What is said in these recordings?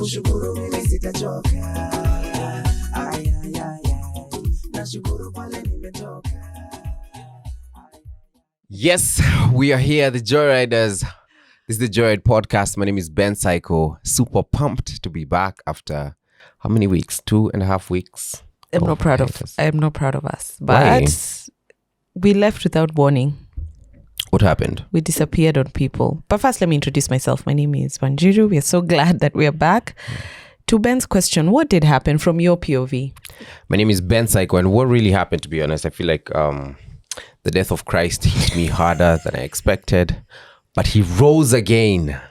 kushukuru mimi sitachoka. Ay, ay, ay, ay. Nashukuru pale nimetoka. Yes, we are here, the Joyriders. This is the Joyride podcast. My name is Ben Psycho. Super pumped to be back after how many weeks? 2.5 weeks. I'm not proud of us. But Why? We left without warning. What happened? We disappeared on people. But first, let me introduce myself. My name is Wanjiru. We are so glad that we are back. To Ben's question, what did happen from your POV? My name is Ben Psycho, and what really happened, to be honest, I feel like the death of Christ hit me harder than I expected. But he rose again.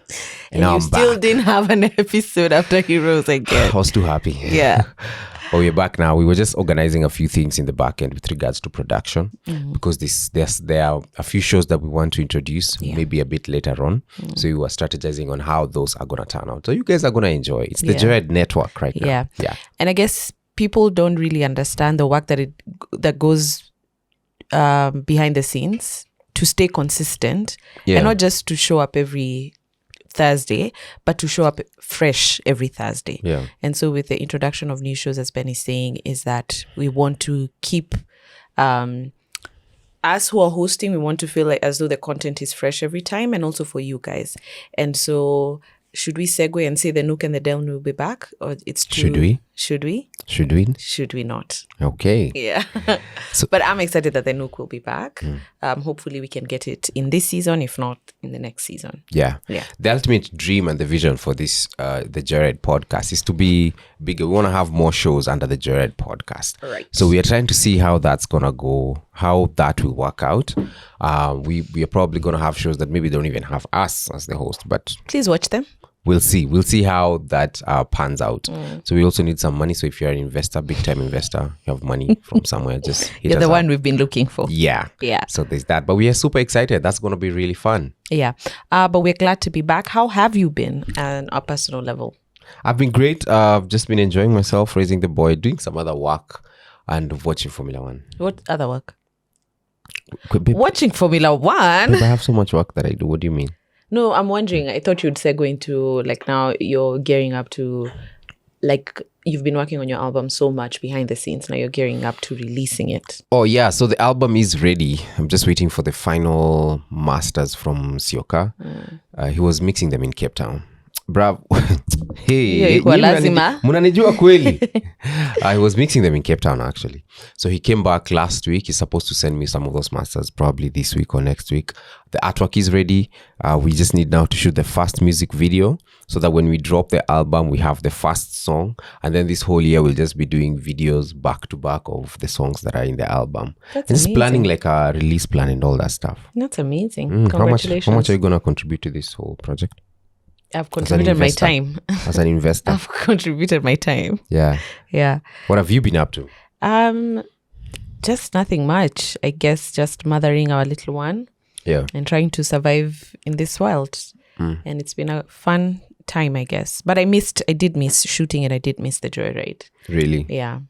And you still didn't have an episode after he rose again. I was too happy. Yeah. But we're back now. We were just organizing a few things in the back end with regards to production, because there are a few shows that we want to introduce maybe a bit later on. So we were strategizing on how those are going to turn out. So you guys are going to enjoy. It's the Joyride network right now. Yeah. And I guess people don't really understand the work that goes behind the scenes to stay consistent and not just to show up every Thursday, but to show up fresh every Thursday. Yeah. And so with the introduction of new shows, as Ben is saying, is that we want to keep us who are hosting, we want to feel like as though the content is fresh every time, and also for you guys. And so should we segue and say the Nook and the Delm will be back? Or it's too... Should we? Should we? Should we? Should we not? Okay. Yeah. But I'm excited that the Nook will be back. Hopefully we can get it in this season, if not in the next season. Yeah. The ultimate dream and the vision for this, the Joyride podcast, is to be bigger. We want to have more shows under the Joyride podcast. Right. So we are trying to see how that's going to go, how that will work out. We are probably going to have shows that maybe don't even have us as the host, but... Please watch them. We'll see how that pans out. So we also need some money. So if you're an investor, big time investor, you have money from somewhere, just hit You're us the one up. we've been looking for. Yeah. So there's that. But we are super excited. That's going to be really fun. Yeah. But we're glad to be back. How have you been on a personal level? I've been great. I've just been enjoying myself, raising the boy, doing some other work, and watching Formula One. What other work? Babe, Watching Formula One? I have so much work that I do. What do you mean? No, I'm wondering. I thought you'd segue into, like, now you're gearing up to, like, you've been working on your album so much behind the scenes. Now you're gearing up to releasing it. Oh, yeah. So the album is ready. I'm just waiting for the final masters from Sioka. He was mixing them in Cape Town. Bravo. Hey, munanijua kweli. I was mixing them in Cape Town, actually. So he came back last week. He's supposed to send me some of those masters probably this week or next week. The artwork is ready. We just need now to shoot the first music video so that when we drop the album, we have the first song. And then this whole year, we'll just be doing videos back to back of the songs that are in the album. That's and just amazing. planning like a release plan and all that stuff. That's amazing. How much Congratulations. are you going to contribute to this whole project? I've contributed my time. As an investor. I've contributed my time. Yeah. Yeah. What have you been up to? Just nothing much. I guess just mothering our little one. Yeah. And trying to survive in this world. And it's been a fun time, I guess. But I did miss shooting, and I did miss the Joyride. Really? Yeah.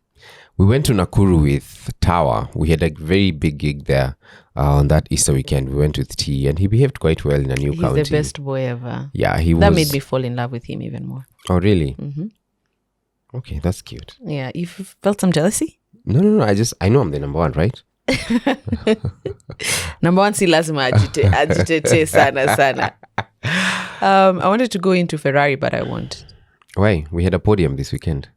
We went to Nakuru with Tower. We had a very big gig there on that Easter weekend. We went with T, and he behaved quite well in a new county. He's the best boy ever. Yeah, he was. That made me fall in love with him even more. Oh, really? Mm-hmm. Okay, that's cute. Yeah. You felt some jealousy? No. I know I'm the number one, right? Number one, si lazima agite sana. I wanted to go into Ferrari, but I won't. Why? We had a podium this weekend.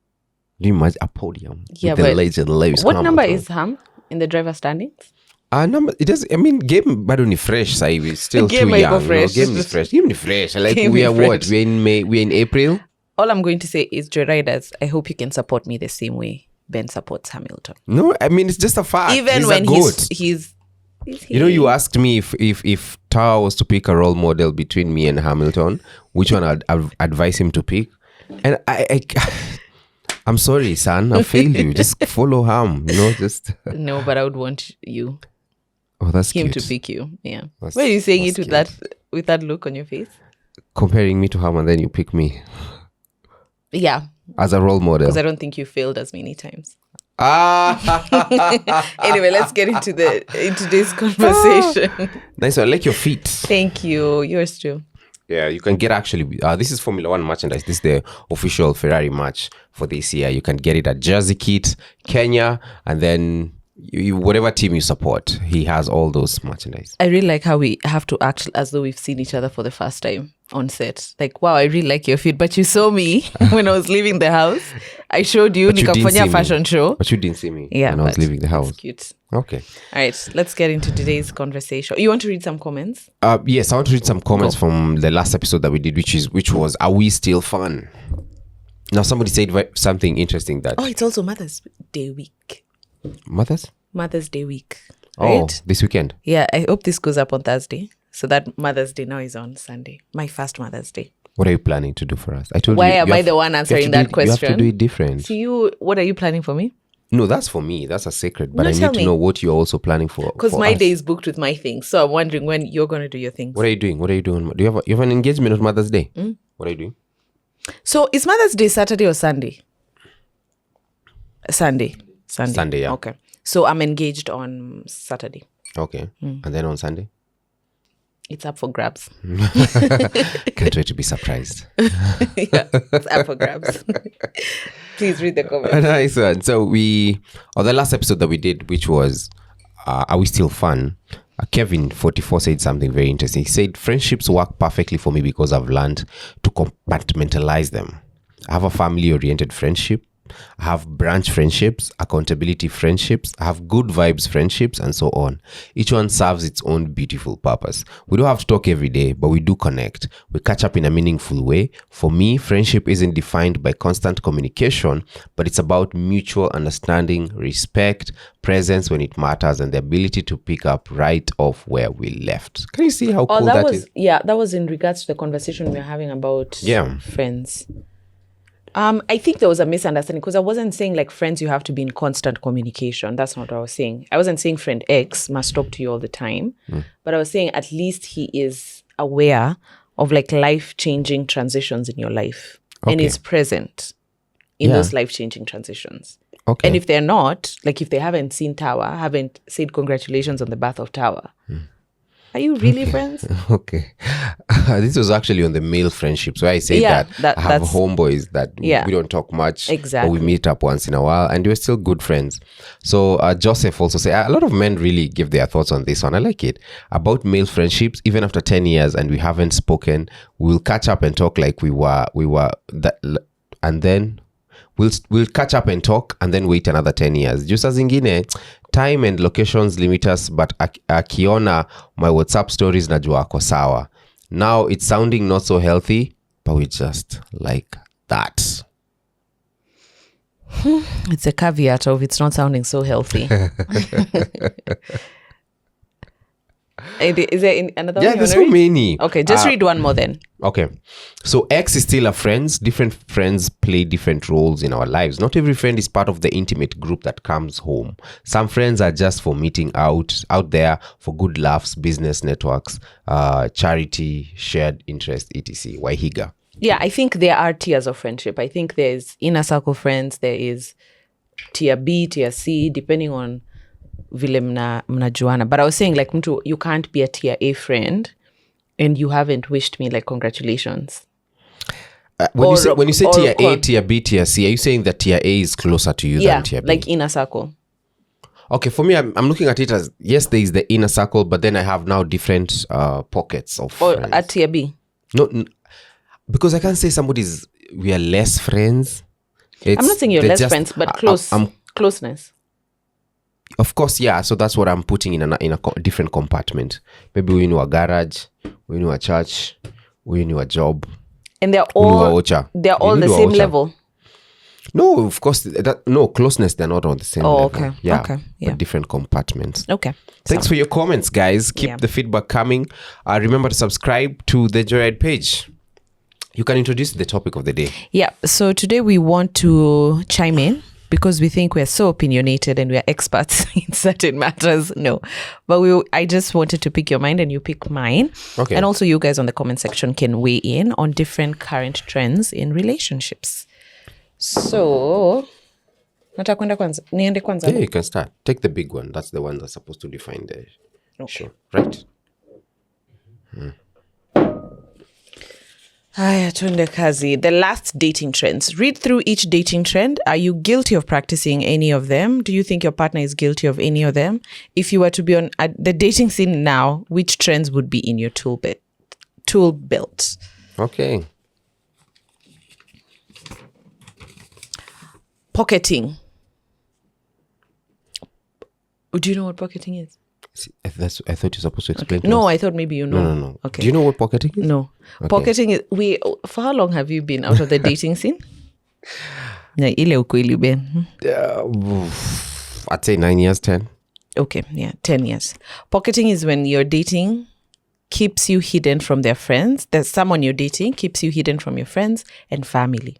Do you imagine a podium? Yeah, with the but legend Lewis what number Hamilton? is Ham in the driver standings? Number, it does. I mean, game bado ni fresh. So we're still Game too might young. go fresh. Game is fresh. Game is fresh. Like Game we is are what? fresh. We're in May. We're in April. All I'm going to say is, Joyriders, I hope you can support me the same way Ben supports Hamilton. No, I mean it's just a fact. Even he's when a goat. he's You know, you asked me if Tower was to pick a role model between me and Hamilton, which one I'd advise him to pick, and I'm sorry, son, I failed you. Just follow Ham. You know, just No, but I would want you. Oh, that's him cute. to pick you. Yeah. That's- Why are you saying that's it with that look on your face? Comparing me to Ham and then you pick me Yeah. as a role model. Because I don't think you failed as many times. Ah, Anyway, let's get into this conversation. nice one. I like your feet. Thank you. Yours too. Yeah, you can get actually, this is Formula One merchandise. This is the official Ferrari match for this year. You can get it at Jersey Kit, Kenya, and then whatever team you support, he has all those merchandise. I really like how we have to act as though we've seen each other for the first time on set. Like, wow, I really like your feed, but you saw me when I was leaving the house. I showed you nikafanya fashion show. But you didn't see me when I was leaving the house. Cute. Okay. All right, let's get into today's conversation. You want to read some comments? Yes, I want to read some comments from the last episode that we did, which was, are we still fun? Now, somebody said something interesting that... Oh, it's also Mother's Day week. Mother's Day week. Right? Oh, this weekend? Yeah, I hope this goes up on Thursday. So that Mother's Day now is on Sunday. My first Mother's Day. What are you planning to do for us? I told Why you. am I the one answering that question? You have to do it different. So what are you planning for me? No, that's for me. That's a secret. But I need to know what you're also planning for. Because my day is booked with my things. So I'm wondering when you're going to do your things. What are you doing? Do you have an engagement on Mother's Day? What are you doing? So is Mother's Day Saturday or Sunday? Sunday, yeah. Okay. So I'm engaged on Saturday. Okay. And then on Sunday? It's up for grabs. Can't wait to be surprised. Yeah, it's up for grabs. Please read the comments. Nice one. So on the last episode that we did, which was, are we still fun? Kevin44 said something very interesting. He said, friendships work perfectly for me because I've learned to compartmentalize them. I have a family-oriented friendship. I have branch friendships, accountability friendships, I have good vibes friendships, and so on. Each one serves its own beautiful purpose. We don't have to talk every day, but we do connect. We catch up in a meaningful way. For me, friendship isn't defined by constant communication, but it's about mutual understanding, respect, presence when it matters, and the ability to pick up right off where we left. Can you see how cool that is? Yeah, that was in regards to the conversation we were having about friends. I think there was a misunderstanding because I wasn't saying like friends you have to be in constant communication. That's not what I was saying. I wasn't saying friend X must talk to you all the time. But I was saying at least he is aware of like life-changing transitions in your life and is present in those life-changing transitions. Okay. And if they're not, like if they haven't seen Tower, haven't said congratulations on the birth of Tower, are you really friends? Okay. This was actually on the male friendships where I say that I have homeboys that we don't talk much. Exactly. Or we meet up once in a while and we're still good friends. So Joseph also said, a lot of men really give their thoughts on this one. I like it. About male friendships, even after 10 years and we haven't spoken, we'll catch up and talk like we were that, and then we'll catch up and talk and then wait another 10 years. Just as ingine, time and locations limit us, but akiona my WhatsApp stories najua ako sawa. Now it's sounding not so healthy, but we just like that. It's a caveat of it's not sounding so healthy. Is there another one? Yeah, there's so many. Okay, just read one more then. Okay. So X is still a friend. Different friends play different roles in our lives. Not every friend is part of the intimate group that comes home. Some friends are just for meeting out there for good laughs, business networks, charity, shared interest, etc. Waihiga. Yeah, I think there are tiers of friendship. I think there's inner circle friends. There is tier B, tier C, depending on vile mnajuana. But I was saying like mtu, you can't be a tier A friend and you haven't wished me like congratulations. When you say tier A, tier B, tier C, are you saying that tier A is closer to you than tier B? Like inner circle. Okay, for me, I'm looking at it as, yes, there is the inner circle, but then I have now different pockets of friends. Or at tier B? No, because I can't say we are less friends. I'm not saying you're less friends, but closeness. Of course, yeah. So that's what I'm putting in a different compartment. Maybe we know a garage, we know a church, we know a job. And they're all the same level. No, of course. Closeness, they're not on the same level. Okay. Yeah, okay. But different compartments. Okay. Thanks for your comments, guys. Keep the feedback coming. Remember to subscribe to the Joyride page. You can introduce the topic of the day. Yeah. So today we want to chime in because we think we're so opinionated and we're experts in certain matters. No. But I just wanted to pick your mind and you pick mine. Okay. And also you guys on the comment section can weigh in on different current trends in relationships. So, niende kwanza. Yeah, you can start. Take the big one. That's the one that's supposed to define the show. Right? Haya, tuende kazi. The last dating trends. Read through each dating trend. Are you guilty of practicing any of them? Do you think your partner is guilty of any of them? If you were to be on the dating scene now, which trends would be in your tool belt? Okay. Pocketing. Do you know what pocketing is? I thought you're supposed to explain. Okay. No, I thought maybe you know. No. Okay. Do you know what pocketing is? No. Okay. Pocketing is for how long have you been out of the dating scene? Ile ukweli ben. I'd say 9 years, 10. Okay, yeah, 10 years. Pocketing is when you're dating keeps you hidden from their friends. There's someone you're dating keeps you hidden from your friends and family.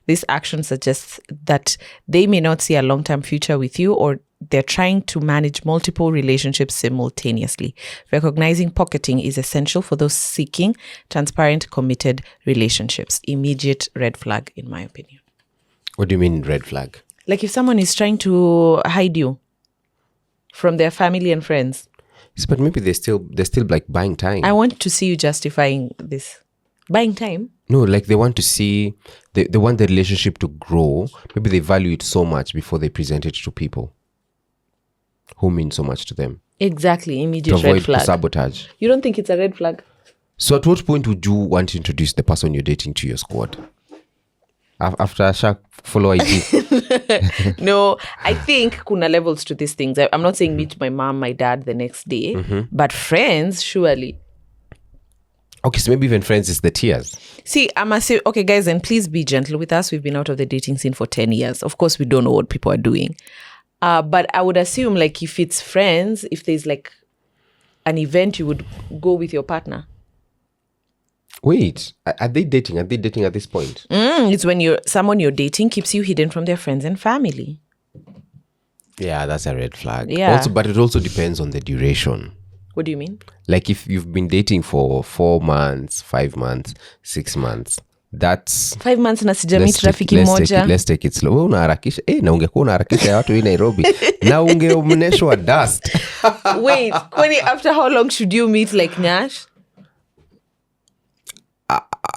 This action suggests that they may not see a long-term future with you, or they're trying to manage multiple relationships simultaneously. Recognizing pocketing is essential for those seeking transparent, committed relationships. Immediate red flag, in my opinion. What do you mean red flag? Like if someone is trying to hide you from their family and friends. Yes, but maybe they're still like buying time. I want to see you justifying this. Buying time? No, like they want to see, they want the relationship to grow. Maybe they value it so much before they present it to people who mean so much to them. Exactly, immediate to avoid red flag. Sabotage. You don't think it's a red flag? So at what point would you want to introduce the person you're dating to your squad? After a shark follow ID? No, I think kuna levels to these things. I'm not saying meet my mom, my dad the next day, but friends, surely. Okay, so maybe even friends is the tiers. See, I must say, okay, guys, and please be gentle with us. We've been out of the dating scene for 10 years. Of course, we don't know what people are doing. But I would assume, like, if it's friends, if there's, like, an event, you would go with your partner. Wait, are they dating? Are they dating at this point? It's when someone you're dating keeps you hidden from their friends and family. Yeah, that's a red flag. Yeah. Also, but it also depends on the duration. What do you mean? Like if you've been dating for 4 months, 5 months, 6 months, that's 5 months na sijamit rafiki moja. Let's take it slow. Unaharakisha. Na ungekuwa unaharakisha watu hii Nairobi. Na ungeomneshwa dust. Wait, kwani after how long should you meet like Nyash?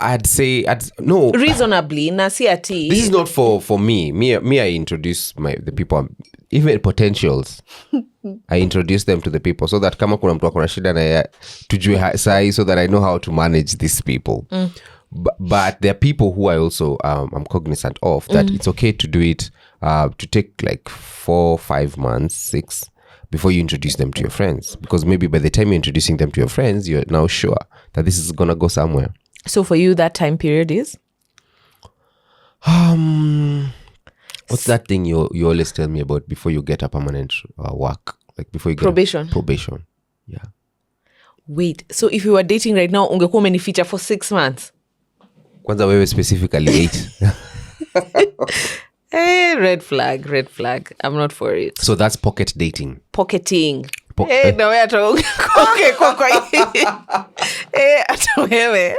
I'd say no. Reasonably, na si ati. This is not for me. Me, I introduce the people, even potentials. I introduce them to the people so that kama kuna mtu akona shida na tujue sahi, so that I know how to manage these people. But there are people who I also I'm cognizant of that it's okay to do it to take like 4, 5 months, 6 before you introduce them to your friends, because maybe by the time you're introducing them to your friends, you're now sure that this is gonna go somewhere. So for you, that time period is? What's that thing you always tell me about before you get a permanent work? Like before you get probation. Yeah. Wait, so if you were dating right now, ungekuwa umenificha for 6 months? Kwanza wewe specifically 8. Hey, red flag. I'm not for it. So that's pocket dating. Pocketing. Hey, no, okay, hey, ata wewe.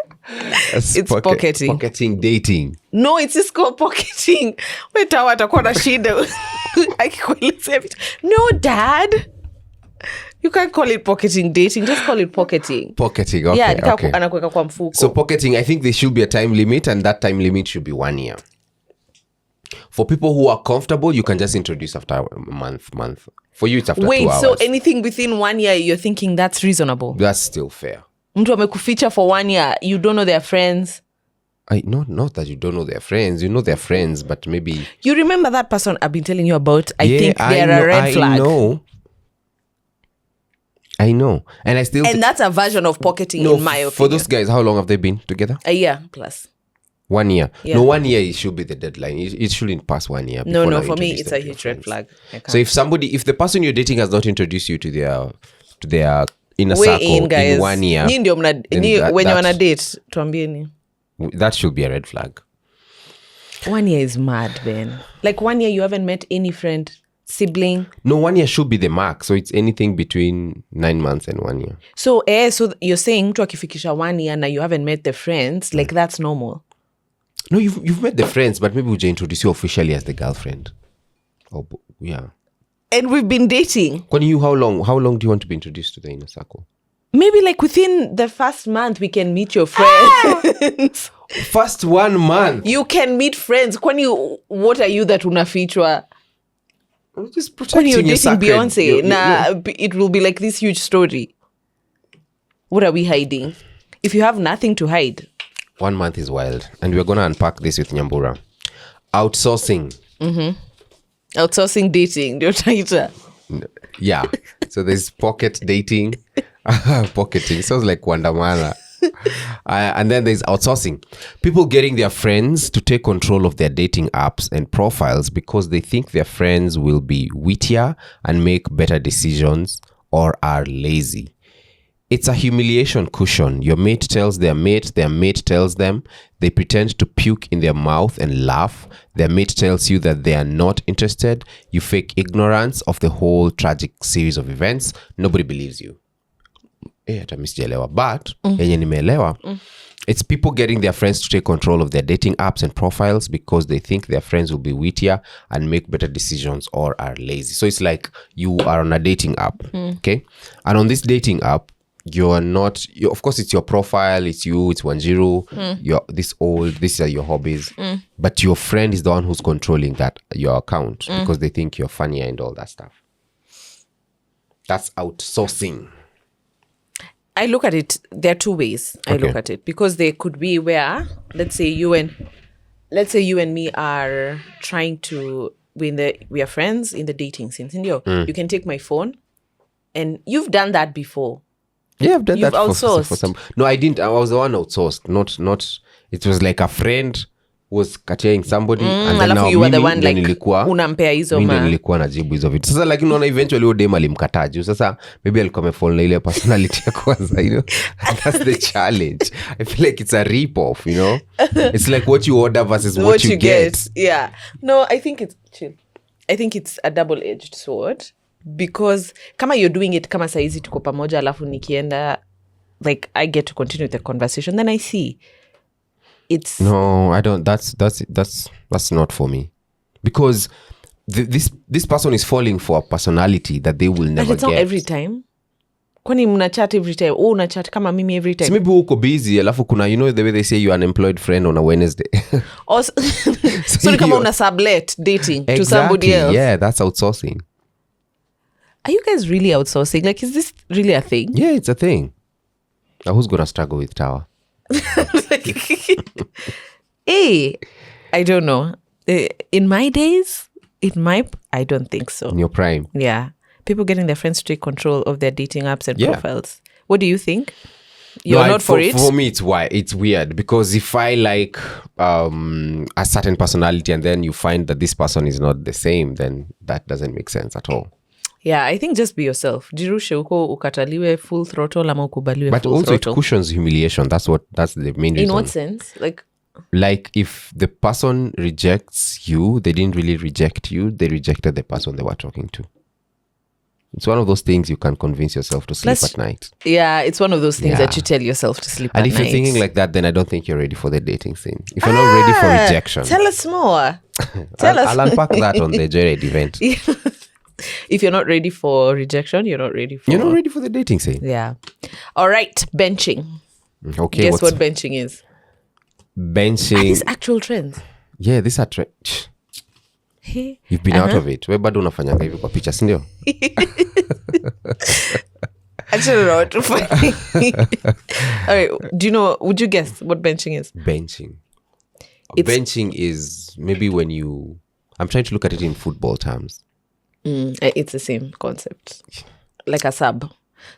It's pocketing. Pocketing dating. No, it's just called pocketing. Weta watakuwa na shida. Akikueleza vitu. No, Dad. You can't call it pocketing dating. Just call it pocketing. Pocketing, okay. Yeah, okay. Anakuweka kwa mfuko. So pocketing, I think there should be a time limit, and that time limit should be 1 year. For people who are comfortable, you can just introduce after a month. For you, it's after 2 hours. Wait, so anything within 1 year, you're thinking that's reasonable? That's still fair. Mtu amekuficha for 1 year, you don't know their friends. Not that you don't know their friends. You know their friends, but maybe... You remember that person I've been telling you about? I think they're a red flag. I know. And I still... And that's a version of pocketing, in my opinion. For those guys, how long have they been together? A year plus. 1 year. Yeah. No, 1 year it should be the deadline. It shouldn't pass 1 year. No, for me it's a huge red flag. So if the person you're dating has not introduced you to their inner circle in 1 year, nyinyi ndio wenye wana date, tuambieni. That should be a red flag. 1 year is mad, Ben. Like 1 year you haven't met any friend, sibling. No, 1 year should be the mark. So it's anything between 9 months and 1 year. So you're saying mtu akifikisha 1 year na you haven't met the friends, like that's normal. No, you've met the friends, but maybe we'll introduce you officially as the girlfriend. Oh, yeah. And we've been dating. How long do you want to be introduced to the inner circle? Maybe like within the first month we can meet your friends. First 1 month. You can meet friends. What are you that unafichwa? Just protecting When you're your dating sacred. Beyonce, it will be like this huge story. What are we hiding? If you have nothing to hide. 1 month is wild. And we're going to unpack this with Nyambura. Outsourcing. Outsourcing dating. Yeah. So there's pocket dating. Pocketing. Sounds like Wandamana. And then there's outsourcing. People getting their friends to take control of their dating apps and profiles because they think their friends will be wittier and make better decisions or are lazy. It's a humiliation cushion. Your mate tells their mate tells them. They pretend to puke in their mouth and laugh. Their mate tells you that they are not interested. You fake ignorance of the whole tragic series of events. Nobody believes you. But it's people getting their friends to take control of their dating apps and profiles because they think their friends will be wittier and make better decisions or are lazy. So it's like you are on a dating app, okay? And on this dating app, of course it's your profile, it's you, it's 10, you're this old, these are your hobbies, but your friend is the one who's controlling your account because they think you're funnier and all that stuff. That's outsourcing. I look at it, there are two ways I look at it, because there could be where, let's say you and me are trying to, we are friends in the dating scene. You can take my phone, and you've done that before. Yeah, I've done You've that outsourced. for some. No, I didn't. I was the one outsourced. Not. It was like a friend was kateaing somebody and then now you were the one like nilikuwa unampea hizo mimi nilikuwa najibu hizo vitu. Sasa lakini unaona eventually huyo dem alimkataa juu sasa maybe alikuwa amefall na ile personality ya kwanza, you know. That's the challenge. I feel like it's a rip off, you know. It's like what you order versus what you get. Yeah. No, I think it's chill. I think it's a double-edged sword because kama you're doing it kama saizi tuko pamoja alafu nikienda like I get to continue the conversation, then I see it's no, I don't. That's not for me, because this person is falling for a personality that they will never but it's get. not every time. Kwani mna chat every time? Una chat kama mimi every time. So maybe uko busy alafu kuna, you know, the way they say you're an unemployed friend on a Wednesday. So kama una sublet dating to somebody else. Yeah, that's outsourcing. Are you guys really outsourcing? Like, is this really a thing? Yeah, it's a thing. Now who's gonna struggle with Tower? Hey, I don't know. In my days, I don't think so. In your prime. Yeah. People getting their friends to take control of their dating apps and profiles. What do you think? You're not for it? For me, it's weird, because if I like a certain personality and then you find that this person is not the same, then that doesn't make sense at all. Yeah, I think just be yourself. Jirushe uko ukataliwe full throttle ama ukubaliwe full throttle. But also it cushions humiliation. That's the main reason. In what sense? Like if the person rejects you, they didn't really reject you. They rejected the person they were talking to. It's one of those things you can convince yourself to sleep at night. Yeah, it's one of those things that you tell yourself to sleep at night. And if you're thinking like that, then I don't think you're ready for the dating scene. If you're not ready for rejection. Tell us more. I'll unpack that on the Jared event. If you're not ready for rejection, you're not ready for the dating scene. Yeah. All right, benching. Okay. Guess what benching is? Benching. Are these actual trends? Yeah, these are trends. Hey. You've been out of it. We bado unafanyanga hivi kwa picha, si ndio? Actually not. All right. Would you guess what benching is? Benching. Benching is maybe when I'm trying to look at it in football terms. It's the same concept. Like a sub.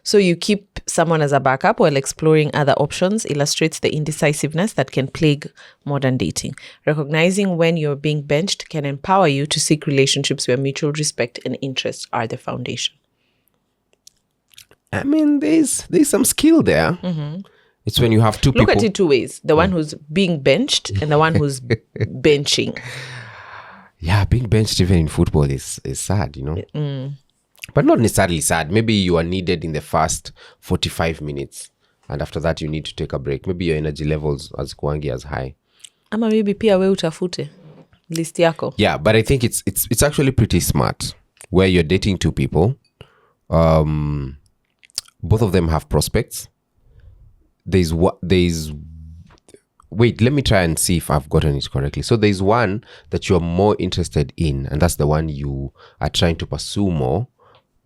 So you keep someone as a backup while exploring other options illustrates the indecisiveness that can plague modern dating. Recognizing when you're being benched can empower you to seek relationships where mutual respect and interest are the foundation. I mean, there's some skill there. Mm-hmm. It's when you have two people. Look at it two ways. The one who's being benched and the one who's benching. Yeah, being benched even in football is sad, you know. But not necessarily sad. Maybe you are needed in the first 45 minutes. And after that, you need to take a break. Maybe your energy levels hazikuangi as high. Ama maybe pia we utafute list yako. Yeah, but I think it's actually pretty smart. Where you're dating two people. Both of them have prospects. There's wait, let me try and see if I've gotten it correctly. So there's one that you're more interested in, and that's the one you are trying to pursue more.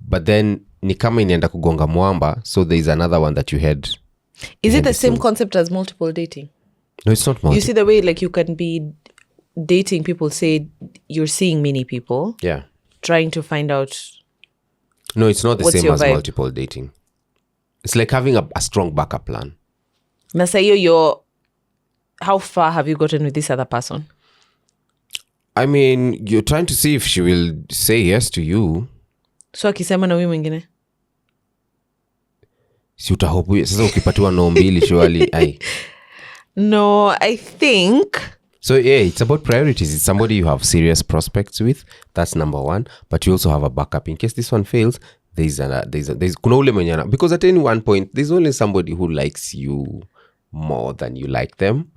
But then ni kama inaenda kugonga mwamba, so there's another one that you had. Is it the same concept as multiple dating? No, it's not multiple. You see the way like you can be dating, people say you're seeing many people. Yeah. Trying to find out. No, it's not the same as vibe? multiple dating. It's like having a strong backup plan. Nasayo, how far have you gotten with this other person? I mean, you're trying to see if she will say yes to you. So akisema na huyu mwingine? Si utahopu sasa ukipatiwa no mbili surely ai. No, I think. So yeah, it's about priorities. It's somebody you have serious prospects with. That's number one. But you also have a backup in case this one fails. There's kuna ule mwenye, because at any one point there's only somebody who likes you more than you like them,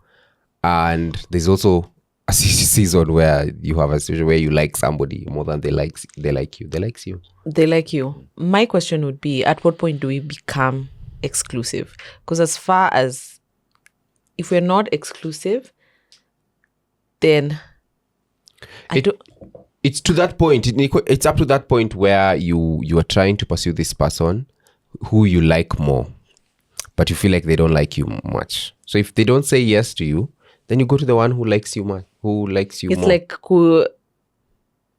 and there's also a season where you have a situation where you like somebody more than they like you. My question would be, at what point do we become exclusive? Because as far as if we're not exclusive, then it's to that point. It's up to that point where you are trying to pursue this person who you like more, but you feel like they don't like you much. So if they don't say yes to you, then you go to the one who likes you more. It's more. Like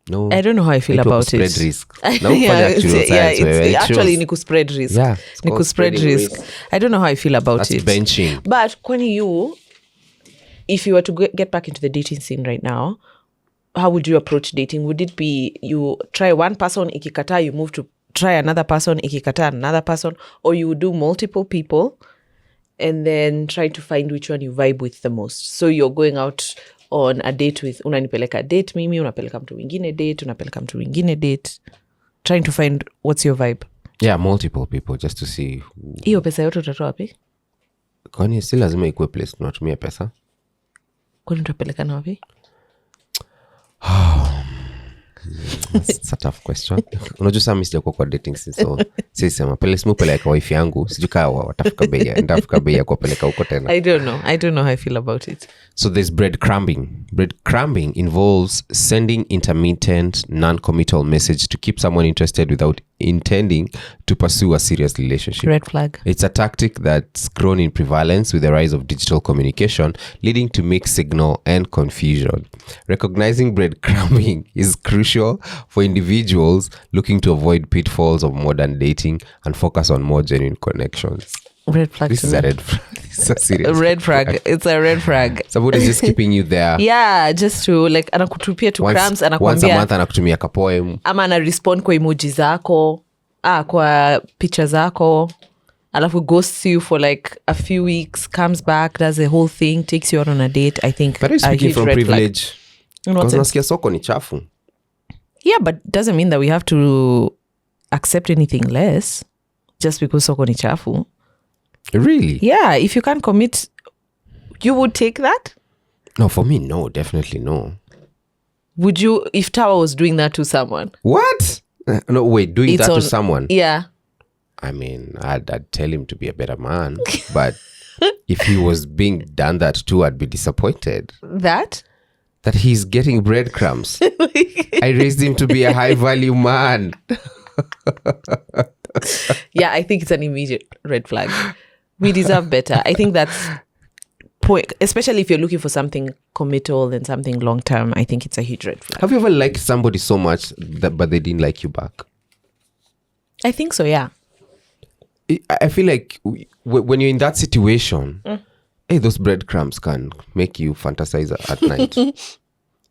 no, I don't know how I feel about it. Spread risk. It's actually ni spread risk. Yeah, ni spread risk. I don't know how I feel about That's it. Benching. But if you were to get back into the dating scene right now, how would you approach dating? Would it be you try one person, ikikata, you move to try another person, ikikata another person, or you would do multiple people and then try to find which one you vibe with the most? So you're going out on a date with, unanipeleka date mimi, unapeleka mtu wingine date, unapeleka mtu wingine date, trying to find what's your vibe. Yeah, multiple people just to see. Hiyo pesa yote utatoa wapi? Kwani si lazima ikuwe place tunatumia pesa? Kwani utapeleka na wapi? It's a tough question. Unajua saa mimi sijakuwa kwa dating scene, so sisema pele simupeleka wife yangu, sijuka watafika bei, ndafika bei ya kupeleka huko tena. I don't know how I feel about it. So there's breadcrumbing. Breadcrumbing involves sending intermittent, non-committal message to keep someone interested without intending to pursue a serious relationship. Red flag. It's a tactic that's grown in prevalence with the rise of digital communication, leading to mixed signal and confusion. Recognizing breadcrumbing is crucial for individuals looking to avoid pitfalls of modern dating and focus on more genuine connections. Red flag. This is a red flag. It's a serious red flag. It's a red flag. Somebody's just keeping you there. Yeah, just to like anakutupia tu crumbs, anakuambia once a month anakutumia kapoem. Ama ana respond kwa emoji zako, kwa picture zako. Alafu ghosts you for like a few weeks, comes back, does the whole thing, takes you out on a date. I think but it's speaking from privilege. Because nasikia soko ni chafu. Yeah, but doesn't mean that we have to accept anything less just because soko ni chafu. Really? Yeah, if you can't commit, you would take that? No, for me, no, definitely no. Would you, if Tawa was doing that to someone? What? No, wait, doing that to someone? Yeah. I mean, I'd tell him to be a better man, but if he was being done that to, I'd be disappointed. That he's getting breadcrumbs. I raised him to be a high-value man. Yeah, I think it's an immediate red flag. We deserve better. I think that's point, especially if you're looking for something committal and something long-term. I think it's a huge red flag. Have you ever liked somebody so much but they didn't like you back? I think so, yeah. I feel like when you're in that situation, hey, those breadcrumbs can make you fantasize at night.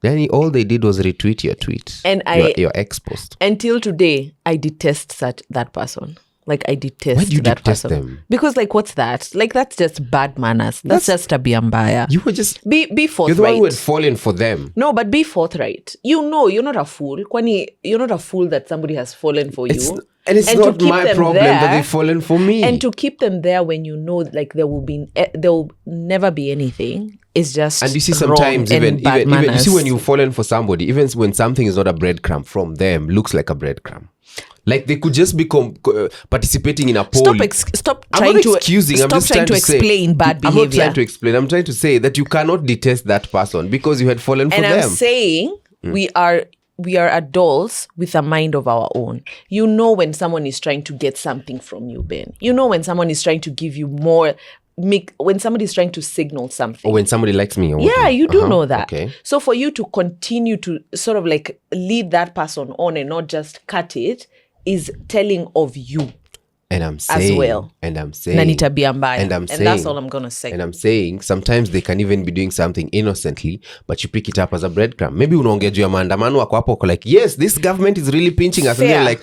Then all they did was retweet your tweet. And your ex post. Until today, I detest that person. Like, I detest Why do you that detest person. them? Because, like, what's that? Like, that's just bad manners. That's just tabia mbaya. You were just... Be forthright. You're the one who had fallen for them. No, but be forthright. You know, you're not a fool. Kwani, you're not a fool that somebody has fallen for you. And it's not my problem that they've fallen for me. And to keep them there when you know, like, there will never be anything. It's just and you see sometimes even you see when you've fallen for somebody, even when something is not a breadcrumb from them, looks like a breadcrumb. Like they could just be participating in a poll. Stop trying to explain bad behavior. I'm not trying to explain. I'm trying to say that you cannot detest that person because you had fallen for them. And I'm saying we are adults with a mind of our own. You know when someone is trying to get something from you, Ben. You know when someone is trying to give you more. When somebody is trying to signal something. Or when somebody likes me. Yeah, you do know that. Okay. So for you to continue to sort of like lead that person on and not just cut it is telling of you. And I'm saying, as well. And I'm saying, and that's all I'm gonna say. And I'm saying, sometimes they can even be doing something innocently, but you pick it up as a breadcrumb. Maybe unaongea juu ya maandamano wako hapo like, yes, this government is really pinching us. Fair. And they're like,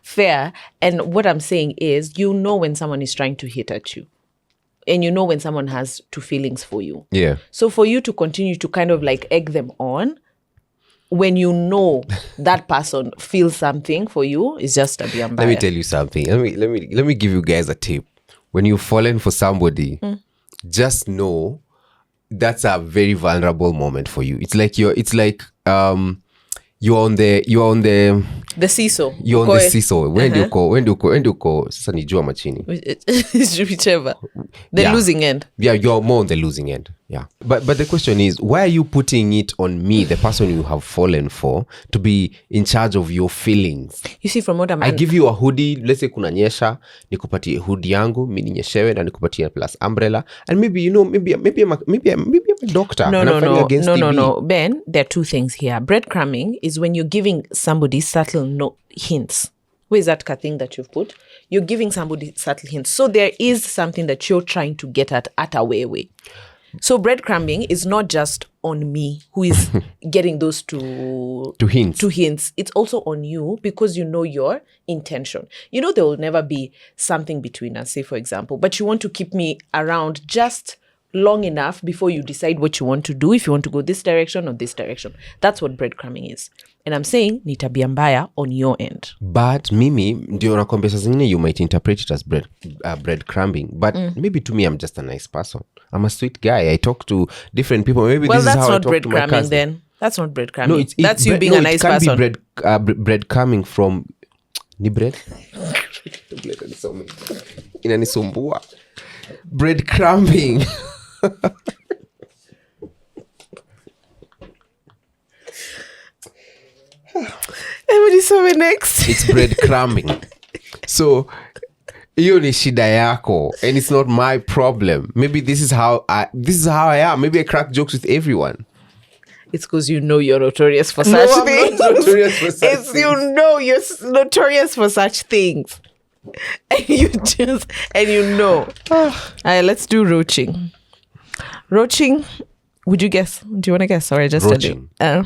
Fair. And what I'm saying is, you know when someone is trying to hit at you. And you know when someone has two feelings for you. Yeah. So for you to continue to kind of like egg them on, when you know that person feels something for you, is just a biambaya. Let me tell you something. Let me give you guys a tip. When you've fallen for somebody, just know that's a very vulnerable moment for you. It's like you're on the seesaw. You're on the seesaw. When do you go? Sasa ni juu ama chini. Whichever. The losing end. Yeah, you're more on the losing end. Yeah. But the question is, why are you putting it on me, the person you have fallen for, to be in charge of your feelings? You see, from what I give you a hoodie, let's say kunanyesha, nikupatie hoodie yangu, mimi ninyeshewe na nikupatie plus umbrella, and maybe maybe I'm a doctor. No. Ben, there are two things here. Breadcrumbing is when you're giving somebody subtle hints. Where is that thing that you've put? You're giving somebody subtle hints. So there is something that you're trying to get at a way. So breadcrumbing is not just on me who is getting those two hints. It's also on you because you know your intention. You know there will never be something between us, say for example, but you want to keep me around just long enough before you decide what you want to do, if you want to go this direction or this direction. That's what breadcrumbing is. And I'm saying ni tabia mbaya on your end. But mimi ndio nakwambia saa zingine you might interpret it as breadcrumbing, but maybe to me I'm just a nice person. I'm a sweet guy. I talk to different people. Maybe this is how I talk to my cousin. Then that's not breadcrumbing. No, that's you being a nice person. It can be bread coming from ni bread. Inanisumbua. Breadcrumbing. Everybody saw me next. It's breadcrumbing. So hiyo ni shida yako and it's not my problem. Maybe this is how I am. Maybe I crack jokes with everyone. It's because you know you're notorious for such things. I'm not notorious for such things. You know you're notorious for such things. And you know. Alright, let's do roaching. Roaching, would you guess? Do you want to guess? Or I just roaching. No.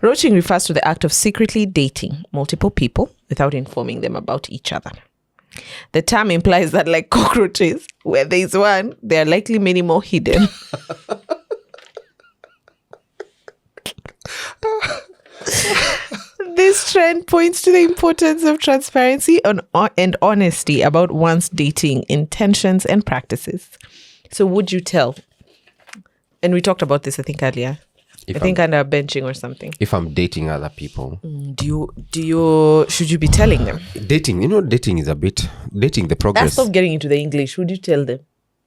Roaching refers to the act of secretly dating multiple people without informing them about each other. The term implies that, like cockroaches, where there is one, there are likely many more hidden. This trend points to the importance of transparency and honesty about one's dating intentions and practices. So would you tell? And we talked about this, I think, earlier. Under benching or something. If I'm dating other people. Should you be telling them? Dating is dating the progress. That's not getting into the English. Would you tell them?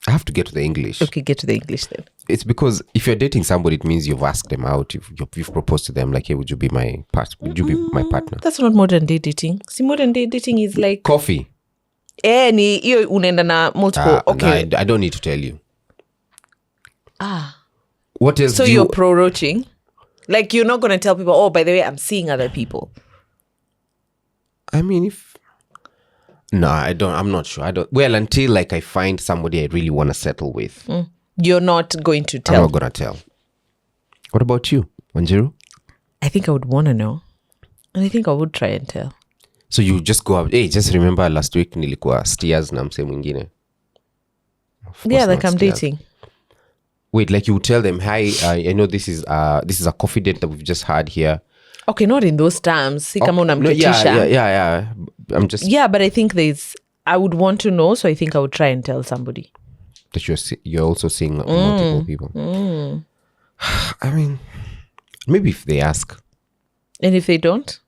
I have to get to the English. Okay, get to the English then. It's because if you're dating somebody, it means you've asked them out. You've proposed to them like, hey, would you be my partner? That's not modern day dating. See, modern day dating is like coffee. Ni hiyo unaenda na multiple. Okay. No, I don't need to tell you. What else? So you're pro-roaching? Like you're not going to tell people, oh, by the way, I'm seeing other people. I mean, no, I don't. I'm not sure. I don't. Well, until like I find somebody I really want to settle with. You're not going to tell. I'm not going to tell. What about you, Wanjiru? I think I would want to know. And I think I would try and tell. So you just go up. Hey, just remember last week nilikuwa steers na mse mwingine. Yeah, like I'm dating. Wait, like you tell them, hi, I know this is a coffee date that we've just had here. Okay, not in those terms. Yeah. I'm just... Yeah, but I think I would want to know, so I think I would try and tell somebody. That you're also seeing multiple people. I mean, Maybe if they ask. And if they don't?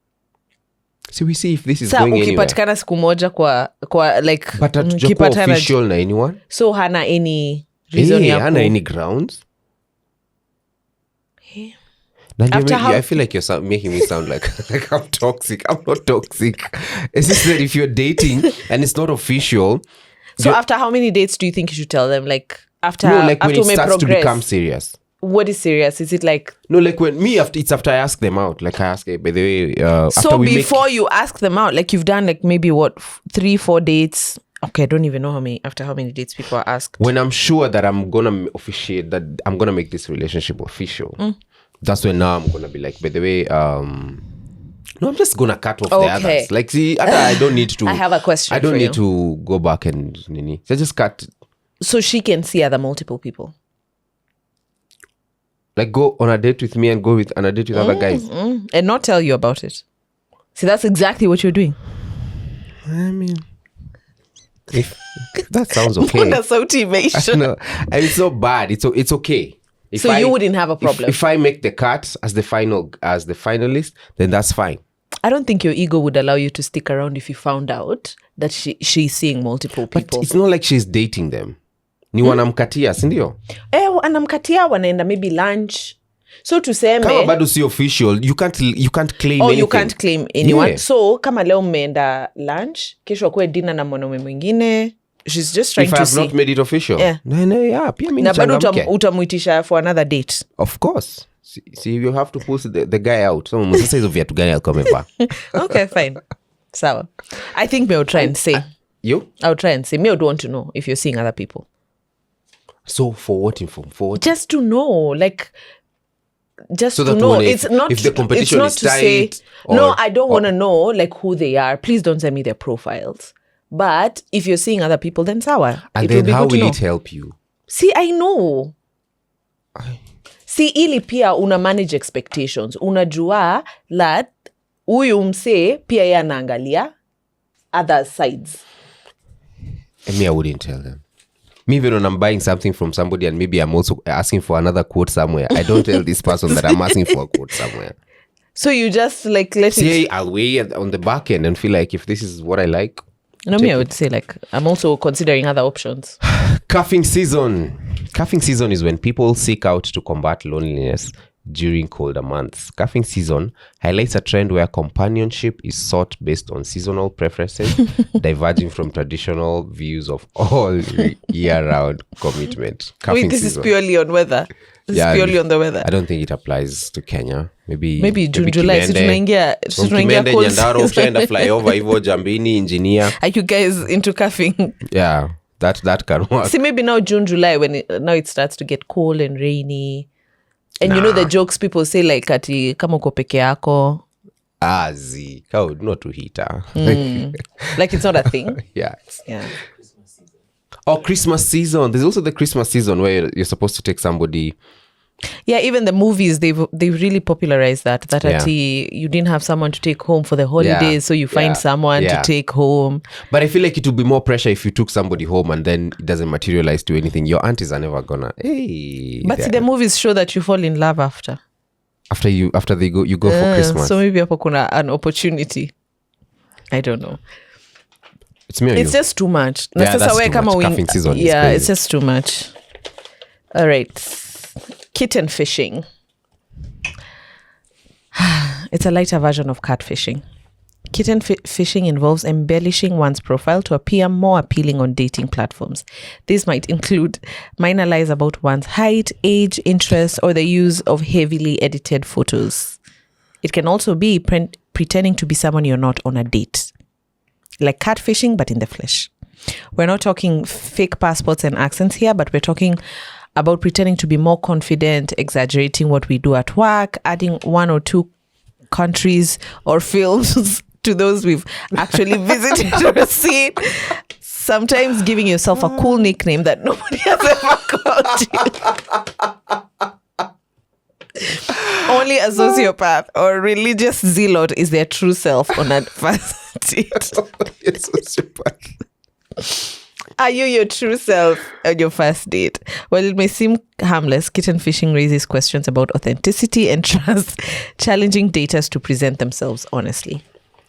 So we see if this is going anywhere. Ukipatikana siku moja kwa like but hatujakuwa official na anyone. So hana any reason yako. Hana any grounds. Hey. I feel like you're making me sound like I'm toxic. I'm not toxic. It's just that if you're dating and it's not official. So after how many dates do you think you should tell them? Like after when it starts progress, to become serious. What is serious? Is it like... No, like when it's after I ask them out. Like I ask, hey, by the way... so before you ask them out, like you've done like maybe 3-4 dates. Okay, I don't even know after how many dates people are asked. When I'm sure that I'm going to officiate, that I'm going to make this relationship official. That's when now I'm going to be like, by the way... no, I'm just going to cut off the others. Like, see, I don't need to... I have a question I don't need to go back and... So just cut... So she can see other multiple people? Like go on a date with me and go on a date with other guys. And not tell you about it. See, that's exactly what you're doing. I mean... If that sounds okay. That's motivation. No, it's not bad. It's okay. So you wouldn't have a problem. If I make the cut as the finalist, then that's fine. I don't think your ego would allow you to stick around if you found out that she's seeing multiple people. But it's not like she's dating them. Ni wanamkatia, si ndio? Anamkatia wanaenda maybe lunch. So tuseme kama bado si official, you can't claim anything. You can't claim anyone. Yeah. So kama leo mmeenda lunch, kesho akue dinner na mwanaume mwingine. She's just trying to see. If I have not made it official. Yeah. No, pia mimi na bado utamuitisha for another date. Of course. See, you have to pull the guy out. So sasa hizo viatu gani alkomeva. Okay, fine. Sawa. I think me will try and say. You? I'll try and say. Me would want to know if you're seeing other people. So for what info? For what? Just to know, like, just so to know. It's not if the competition is tight. No, I don't want to know like who they are. Please don't send me their profiles. But if you're seeing other people, then sawa. And then how will it help you? See, I know. See, ili pia una manage expectations. Unajua that huyu mse pia yeye anaangalia other sides. And me, I wouldn't tell them. Me, even when I'm buying something from somebody and maybe I'm also asking for another quote somewhere, I don't tell this person that I'm asking for a quote somewhere. So you just like let it... I'll weigh on the back end and feel like if this is what I like. No, me, I would say like I'm also considering other options. Cuffing season. Cuffing season is when people seek out to combat loneliness during colder months. Cuffing season highlights a trend where companionship is sought based on seasonal preferences, diverging from traditional views of all year-round commitment. Wait, this season is purely on weather. This is purely on the weather. I don't think it applies to Kenya. Maybe June, July. Tunaingia Nyandaro, trying fly over Ivo, Jambini, engineer. Are you guys into cuffing? Yeah, that can work. See, maybe now June, July, when now it starts to get cold and rainy. And you know the jokes people say like ati kama uko peke yako. Zi. Not to hit her. Like it's not a thing. Yeah. Yeah. Christmas season. There's also the Christmas season where you're supposed to take somebody. Yeah, even the movies, they've really popularized that you didn't have someone to take home for the holidays, so you find someone to take home. But I feel like it would be more pressure if you took somebody home and then it doesn't materialize to anything. Your aunties are never gonna. Hey, but see, the movies show that you fall in love after you go for Christmas. So maybe hapo kuna an opportunity. I don't know. It's just too much. Yeah, that's too much. Cuffing season is crazy. It's just too much. All right. Kitten fishing. It's a lighter version of catfishing. Kitten fishing involves embellishing one's profile to appear more appealing on dating platforms. This might include minor lies about one's height, age, interests, or the use of heavily edited photos. It can also be pretending to be someone you're not on a date. Like catfishing, but in the flesh. We're not talking fake passports and accents here, but we're talking about pretending to be more confident, exaggerating what we do at work, adding 1 or 2 countries or films to those we've actually visited or seen. Sometimes giving yourself a cool nickname that nobody has ever called you. Only a sociopath or religious zealot is their true self on a first date. Are you your true self on your first date? Well, it may seem harmless. Kitten fishing raises questions about authenticity and trust, challenging daters to present themselves honestly.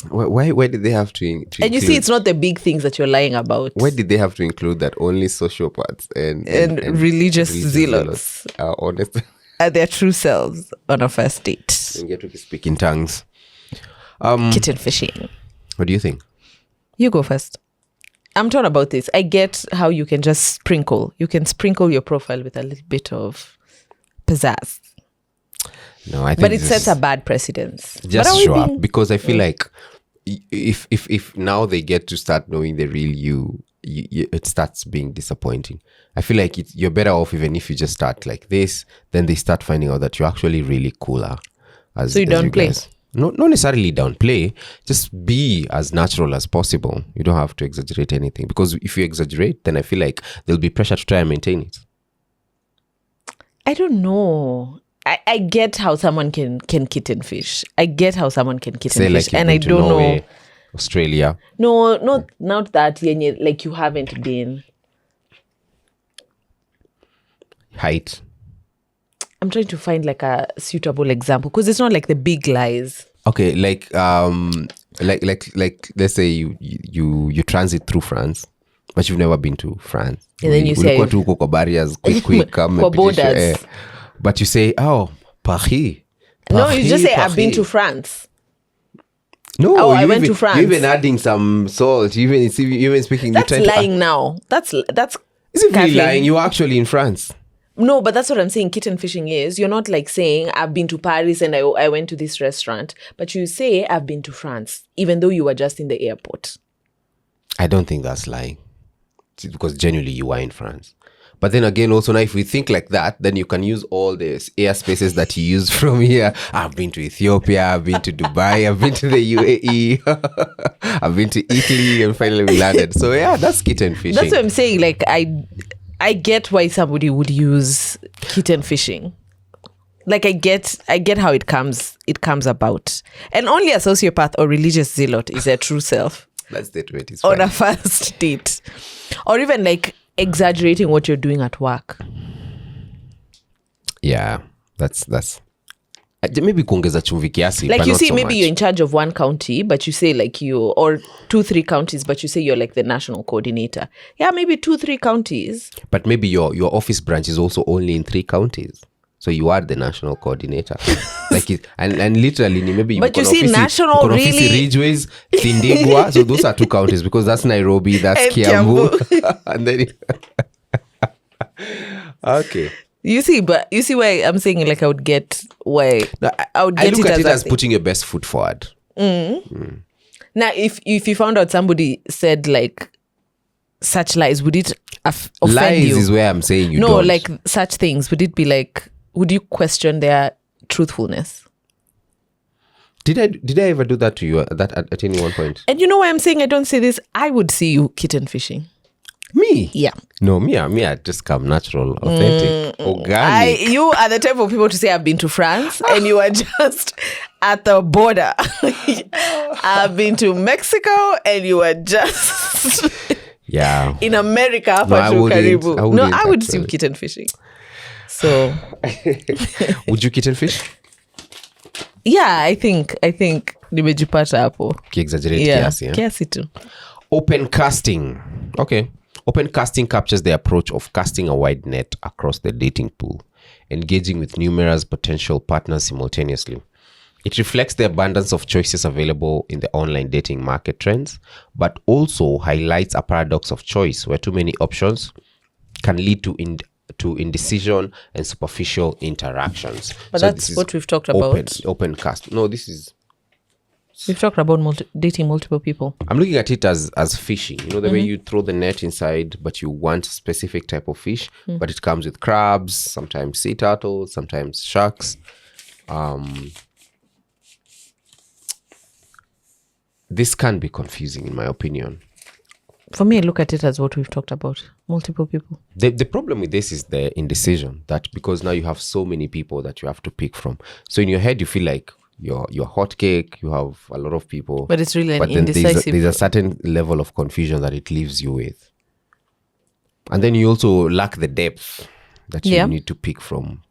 Why did they have to and you see, it's not the big things that you're lying about. Why did they have to include that only sociopaths and religious zealots are honest? Are their true selves on a first date. And get to speak in tongues. Kitten fishing. What do you think? You go first. I'm talking about this. I get how you can just sprinkle. You can sprinkle your profile with a little bit of pizzazz. No, I think but it sets a bad precedence. Just show up, because I feel like if now they get to start knowing the real you, it starts being disappointing. I feel like you're better off even if you just start like this, then they start finding out that you're actually really cooler. So you downplay? Not necessarily downplay, just be as natural as possible. You don't have to exaggerate anything, because if you exaggerate, then I feel like there'll be pressure to try and maintain it. I don't know. I get how someone can kitten fish. I get how someone can kitten fish. Like, and I don't know. Australia. No, not that. Like you haven't been. Height. I'm trying to find like a suitable example, because it's not like the big lies. Okay, like let's say you transit through France, but you've never been to France. And then you say barriers quick borders. But you say, oh, Paris. No, you just say I've been to France. No, I went to France. You're even adding some salt. You even speaking. That's lying now. That's. Is it really lying? You're actually in France. No, but that's what I'm saying. Kitten fishing is, you're not like saying I've been to Paris and I went to this restaurant, but you say I've been to France, even though you were just in the airport. I don't think that's lying, because genuinely you are in France. But then again, also now if we think like that, then you can use all the airspaces that you use from here. I've been to Ethiopia, I've been to Dubai, I've been to the UAE, I've been to Italy, and finally we landed. So yeah, that's kitten fishing. That's what I'm saying. Like I get why somebody would use kitten fishing. Like I get how it comes about. And only a sociopath or religious zealot is their true self. That statement is on a first date. Or even like exaggerating what you're doing at work. Yeah, that's maybe kuongeza chumvi kiasi. Like you see, so maybe much. You're in charge of one county, but you say like or 2-3 counties, but you say you're like the national coordinator. Yeah, maybe 2-3 counties. But maybe your office branch is also only in 3 counties. So you are the national coordinator. and literally maybe you. But you see, national really. Ridgeways, Thindigwa. So those are 2 counties, because that's Nairobi, that's Kiambu, and then. Okay. You see why I'm saying like I would get why I would get I look it at as it as putting your best foot forward. Now, if you found out somebody said like such lies, would it offend lies you? Is where I'm saying you no, don't. like such things. Would it be like? Would you question their truthfulness? Did I ever do that to you at any one point? And you know why I'm saying I don't say this? I would see you kitten fishing. Me? Yeah. No, me, I just come natural, authentic, organic. You are the type of people to say I've been to France and you are just at the border. I've been to Mexico and you are just in America. I would see you kitten fishing. So would you kitten fish? Yeah, I think nimejipata hapo. Kiexaggerate kiasi, yeah? Kiasi tu. Open casting. Okay. Open casting captures the approach of casting a wide net across the dating pool, engaging with numerous potential partners simultaneously. It reflects the abundance of choices available in the online dating market trends, but also highlights a paradox of choice where too many options can lead to indecision and superficial interactions. But so that's what we've talked about. Open cast. No, this is... We've talked about dating multiple people. I'm looking at it as fishing. You know, the way you throw the net inside, but you want a specific type of fish, but it comes with crabs, sometimes sea turtles, sometimes sharks. This can be confusing, in my opinion. For me, I look at it as what we've talked about. Multiple people. The problem with this is the indecision. That because now you have so many people that you have to pick from. So in your head, you feel like you're hot cake, you have a lot of people. But it's really an indecisive. There's a certain level of confusion that it leaves you with. And then you also lack the depth that you need to pick from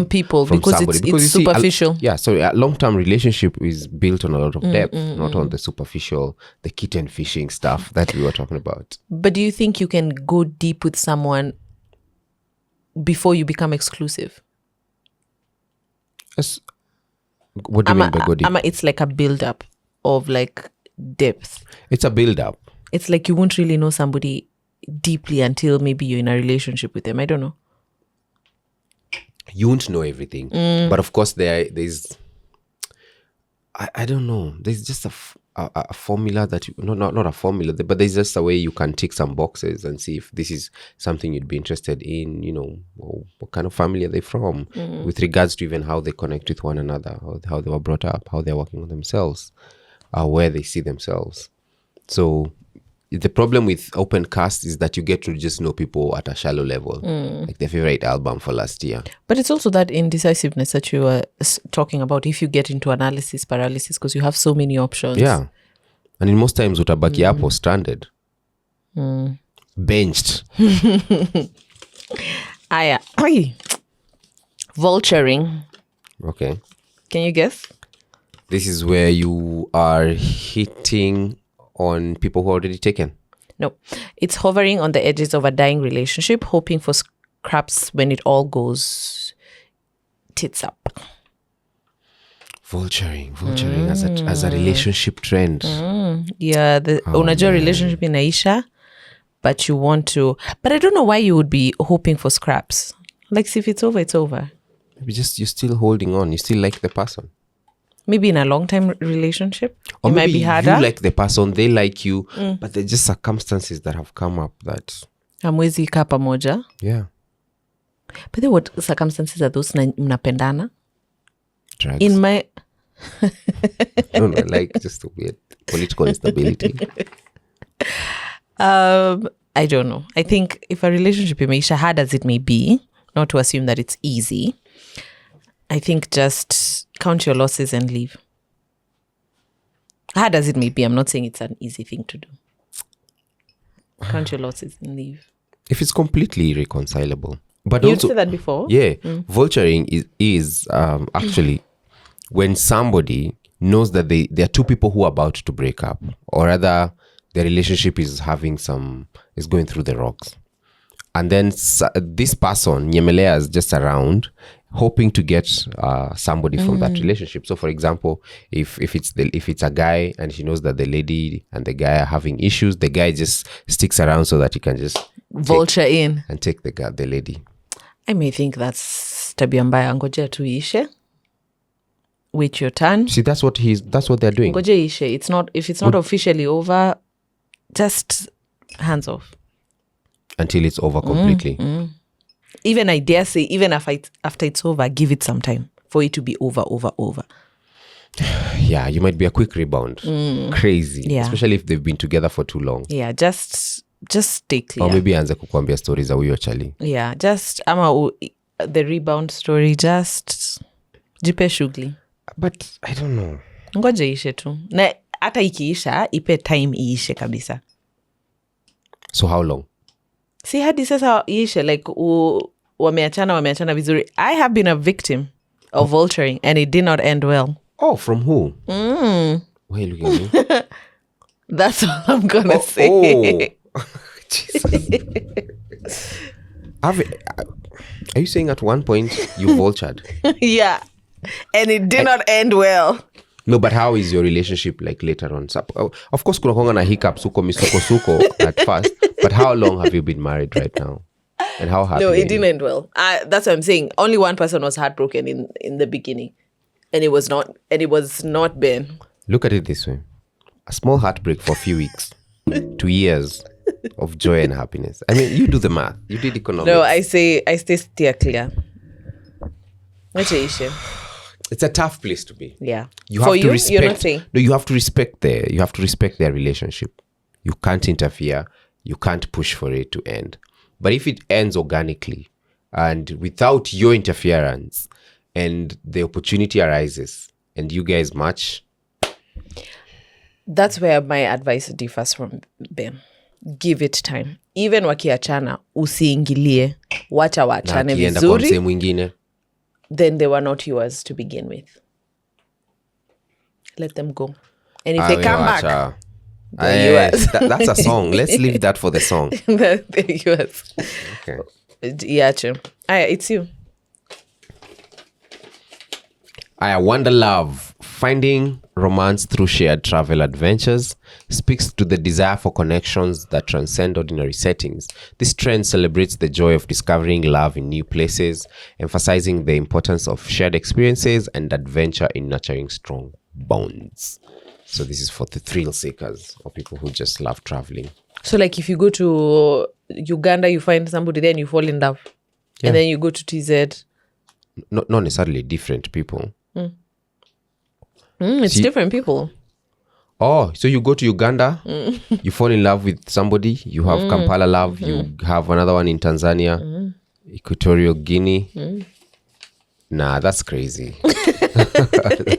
people because somebody. It's superficial. So a long-term relationship is built on a lot of depth, not on the superficial, the kitten fishing stuff that we were talking about. But do you think you can go deep with someone before you become exclusive? Yes. What do you mean by go deep? It's like a build-up of like depth. It's a build-up. It's like you won't really know somebody deeply until maybe you're in a relationship with them. I don't know. You won't know everything. But of course there's I don't know. There's just a formula that not a formula, but there's just a way you can tick some boxes and see if this is something you'd be interested in, what kind of family are they from, with regards to even how they connect with one another, how they were brought up, how they're working on themselves, where they see themselves. So the problem with open cast is that you get to just know people at a shallow level, like their favorite album for last year. But it's also that indecisiveness that you were talking about if you get into analysis paralysis because you have so many options. Yeah. And in most times, utabaki hapo stranded. Benched. Aya. Vulturing. Okay. Can you guess? This is where you are hitting on people who are already taken. No. It's hovering on the edges of a dying relationship, hoping for scraps when it all goes tits up. Vulturing as a relationship trend. Yeah, unajua relationship inaisha, but you want to. But I don't know why you would be hoping for scraps. Like, if it's over, it's over. Maybe just you're still holding on. You still like the person. Maybe in a long-time relationship, or it might be harder. You like the person, they like you, but there's just circumstances that have come up that hamwezi kaa pamoja. Yeah. But then what circumstances are those mnapendana? Drugs. In my no, like just a weird political instability. I don't know. I think if a relationship imeisha, hard as it may be, not to assume that it's easy, I think just count your losses and leave. Hard as it may be, I'm not saying it's an easy thing to do. Count your losses and leave. If it's completely reconcilable. But you've also, said that before? Yeah. Vulturing is actually when somebody knows that there are two people who are about to break up, or rather their relationship is going through the rocks. And then this person, Nyemelea, is just around hoping to get somebody from that relationship. So for example, if it's a guy and she knows that the lady and the guy are having issues, the guy just sticks around so that he can just vulture in and take the lady. I may think that's tabia mbaya. Ngoja tu ishe. Wait your turn. See, that's what they're doing. Ngoja ishe. If it's not officially over, just hands off. Until it's over completely. Even I dare say, even after it's over, give it some time for it to be over. Yeah, you might be a quick rebound. Crazy. Yeah. Especially if they've been together for too long. Yeah, just stay clear. Or maybe anze kukwambia stories za huyo chali. Yeah, just the rebound story, just jipe shughuli. But I don't know. Ngoja ishe tu. Na hata ikiisha, ipe time iishe kabisa. So how long? See, hadi sasa ishe, like wameachana vizuri. I have been a victim of vulturing and it did not end well. Oh, from who? Why are you looking at me? That's all I'm gonna say. Jesus. Are you saying at one point you vultured? Yeah. And it did not end well. No, but how is your relationship like later on? Of course, kuna konga na hiccups suko misoko at first, but how long have you been married right now? And how happy? No, it didn't end well. That's what I'm saying. Only one person was heartbroken in the beginning, and it was not Ben. Look at it this way: a small heartbreak for a few weeks, 2 years of joy and happiness. I mean, you do the math. You did economics. No, I stay steer clear. What's your issue? It's a tough place to be. Yeah. You have to respect. You're not saying. No, you have to respect their relationship. You can't interfere. You can't push for it to end. But if it ends organically and without your interference and the opportunity arises and you guys match. That's where my advice differs from Ben. give it time. Even wakiachana, usiingilie, wacha wachane vizuri, mwingine, then they were not yours to begin with. Let them go. And if they come back, that's a song. Let's leave that for the song. They're yours. Okay. Yeah, true. It's you. I wonder love. Finding romance through shared travel adventures speaks to the desire for connections that transcend ordinary settings. This trend celebrates the joy of discovering love in new places, emphasizing the importance of shared experiences and adventure in nurturing strong bonds. So this is for the thrill seekers or people who just love traveling. So like if you go to Uganda, you find somebody there and you fall in love. Yeah. And then you go to TZ. Not necessarily different people. It's different people. Oh, so you go to Uganda, you fall in love with somebody, you have Kampala love, you have another one in Tanzania, Equatorial Guinea. Nah, that's crazy.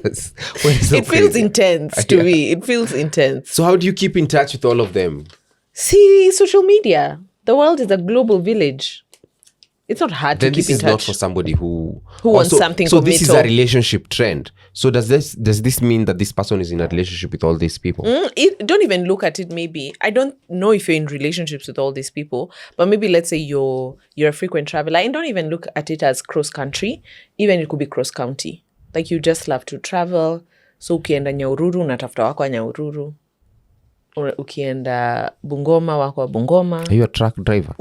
It feels intense to me. It feels intense. So how do you keep in touch with all of them? See, social media. The world is a global village. It's not hard to keep in touch. Then this is not for somebody who wants something so committal. This is a relationship trend. So does this mean that this person is in a relationship with all these people? Don't even look at it maybe. I don't know if you're in relationships with all these people, but maybe let's say you're a frequent traveler, and don't even look at it as cross-country. Even it could be cross-county. Like you just love to travel. So ukienda Nyahururu, unatafuta wako wa Nyahururu. Ukienda Bungoma, wako wa Bungoma. Are you a truck driver?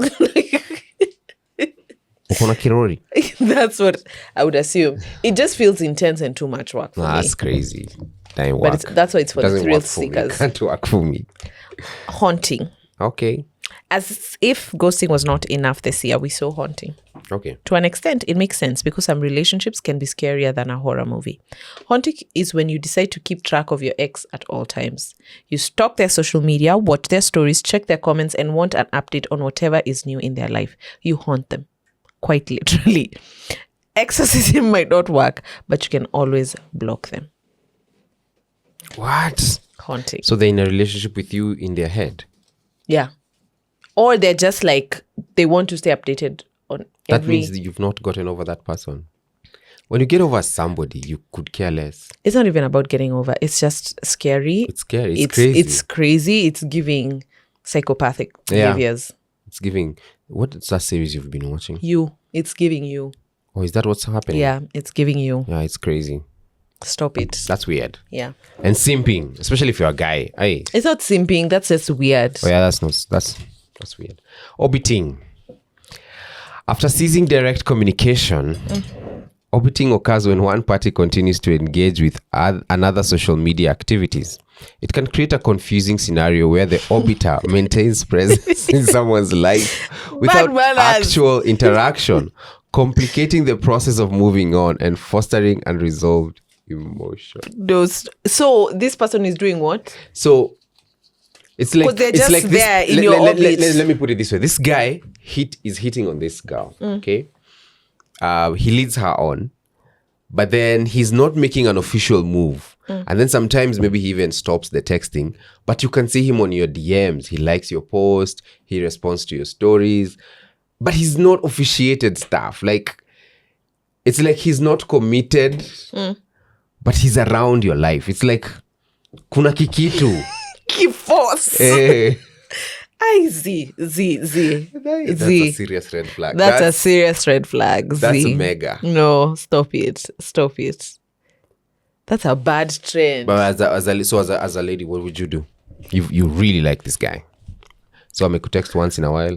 That's what I would assume. It just feels intense and too much work for me. That's crazy. But that's why it's for the thrill seekers. It can't work for me. Haunting. Okay. As if ghosting was not enough this year, we saw haunting. Okay. To an extent, it makes sense because some relationships can be scarier than a horror movie. Haunting is when you decide to keep track of your ex at all times. You stalk their social media, watch their stories, check their comments, and want an update on whatever is new in their life. You haunt them. Quite literally. Exorcism might not work, but you can always block them. What? Haunting. So they're in a relationship with you in their head? Yeah. Or they're just like, they want to stay updated on that means that you've not gotten over that person. When you get over somebody, you could care less. It's not even about getting over. It's just scary. It's scary. It's crazy. It's crazy. It's giving psychopathic behaviors. It's giving... What is that series you've been watching? You. It's giving you. Oh, is that what's happening? Yeah, it's giving you. Yeah, it's crazy. Stop it. That's weird. Yeah. And simping, especially if you're a guy. Aye. It's not simping. That's just weird. Oh yeah, that's weird. Orbiting. After ceasing direct communication, orbiting occurs when one party continues to engage with another social media activities. It can create a confusing scenario where the orbiter maintains presence in someone's life without actual interaction, complicating the process of moving on and fostering unresolved emotion. So this person is doing what? So it's like they're just like there in your orbit. Let me put it this way. This guy is hitting on this girl. Okay. He leads her on, but then he's not making an official move. And then sometimes maybe he even stops the texting, but you can see him on your DMs. He likes your post. He responds to your stories, but he's not officiated stuff. Like, it's like he's not committed, but he's around your life. It's like, kuna kikitu. Kifos. I Z. That's a serious red flag. That's a serious red flag. That's a mega. No, stop it. That's a bad trend. But as a lady, what would you do? You really like this guy. So I make a text once in a while.